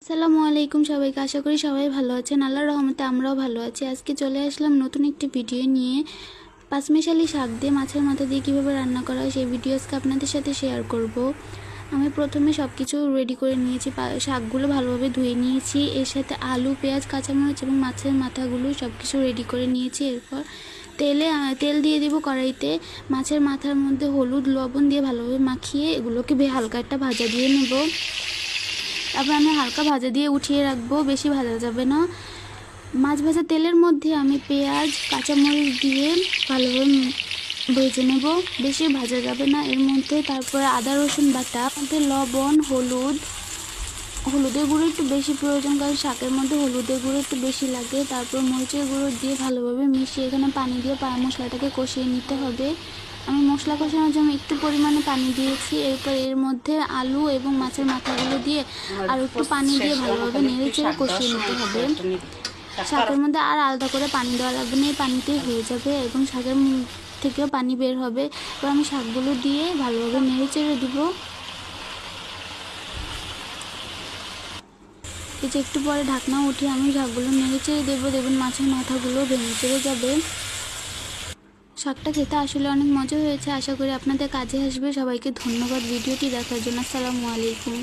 আসসালামু আলাইকুম সবাইকে। আশা করি সবাই ভালো আছেন। আল্লাহর রহমতে আমরাও ভালো আছি। আজকে চলে আসলাম নতুন একটি ভিডিও নিয়ে। পাঁচমিশালি শাক দিয়ে মাছের মাথা দিয়ে কীভাবে রান্না করা হয় সেই ভিডিও আজকে আপনাদের সাথে শেয়ার করব। আমি প্রথমে সব কিছু রেডি করে নিয়েছি। শাকগুলো ভালোভাবে ধুয়ে নিয়েছি। এর সাথে আলু, পেঁয়াজ, কাঁচামরিচ এবং মাছের মাথাগুলো সব কিছু রেডি করে নিয়েছি। এরপর তেল দিয়ে দিব কড়াইতে। মাছের মাথার মধ্যে হলুদ, লবণ দিয়ে ভালোভাবে মাখিয়ে এগুলোকে হালকা একটা ভাজা দিয়ে নেব। তারপর আমি হালকা ভাজা দিয়ে উঠিয়ে রাখবো, বেশি ভাজা যাবে না। মাছ ভাজা তেলের মধ্যে আমি পেঁয়াজ, কাঁচামরিচ দিয়ে ভালোভাবে ভেজে নেব, বেশি ভাজা যাবে না এর মধ্যে। তারপরে আদা রসুন বাটা, মধ্যে লবণ, হলুদের গুঁড়ো একটু বেশি প্রয়োজন, কারণ শাকের মধ্যে হলুদের গুঁড়ো একটু বেশি লাগে। তারপর মরিচের গুঁড়ো দিয়ে ভালোভাবে মিশিয়ে এখানে পানি দিয়ে মশলাটাকে কষিয়ে নিতে হবে। আমি মশলা কষানোর জন্য একটু পরিমাণে পানি দিয়েছি। এরপর এর মধ্যে আলু এবং মাছের মাথাগুলো দিয়ে আর একটু পানি দিয়ে ভালোভাবে নেড়ে চেড়ে কষিয়ে নিতে হবে। শাকের মধ্যে আর আলাদা করে পানি দেওয়া লাগবে না, এই পানিতেই হয়ে যাবে এবং শাকের থেকেও পানি বের হবে। এবার আমি শাকগুলো দিয়ে ভালোভাবে নেড়ে চেড়ে দিব। এই যে একটু পরে ঢাকনা উঠিয়ে আমি শাকগুলো নেড়ে চেড়ে দেবো। দেখুন মাছের মাথাগুলো ভেঙে চেড়ে যাবে। শাকটা খেতে আসলে অনেক মজা হয়েছে। আশা করি আপনাদের কাজে আসবে। সবাইকে ধন্যবাদ ভিডিওটি দেখার জন্য। আসসালামু আলাইকুম।